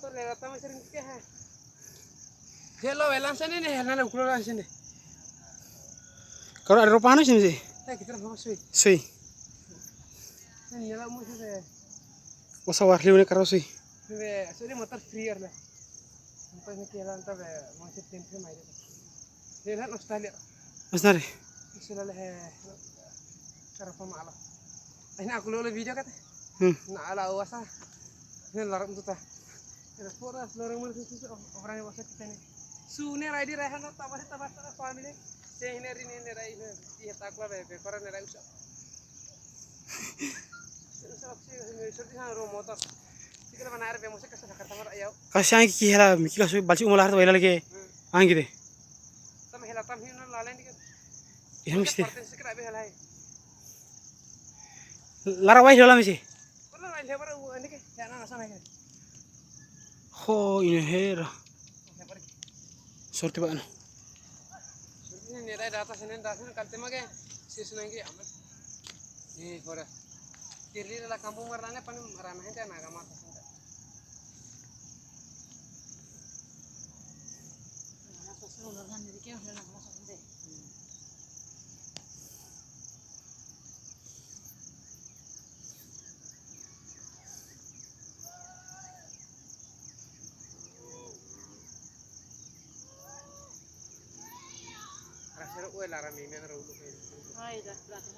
motor lewat tamu sering ke ha. Hello, langsung ini helana ukuran langsung deh. Kalau ada rupa anu sih. Kita mau sui. Sui. Ini nyala musuh deh. Masa warli ini karo sui. Be, suri motor free lah. Sampai ini kelan tabe masih tempe mai deh. Dia Australia. Mas nari. Sudah leh karena malah. Ini aku lo video kata. Nah ala awasa. Ini larang tuh ta. Ada poras larang mana susu orang yang wasa kita nih. Sune rai rehan tambah family. Saya ini rai iya takwa be koran rai usah. Usah sih seperti sana motor. Kita mana air be musik kasih Jakarta mar ayau. Kasih angin kihela mikir kasih balci umur lahir tuh lagi. Angin deh. Tam hela tam hinon lalen dikit. Ini mesti. Partai sekira be helai. Lara wajib dalam sih. Pernah lain lebar ini ke? Ya nana sana ke. Oh ini hera. Lebar. Sorti pak anu. Ini nih data sini kalte mage season lagi amat. Nih kora. Kiri lah kampung marane panen ranah itu naga mata sini. Nah, sosok udah kan jadi kayak udah naga mata sini. Rasanya larang ini ada ulu kayak. Ay, dah, berarti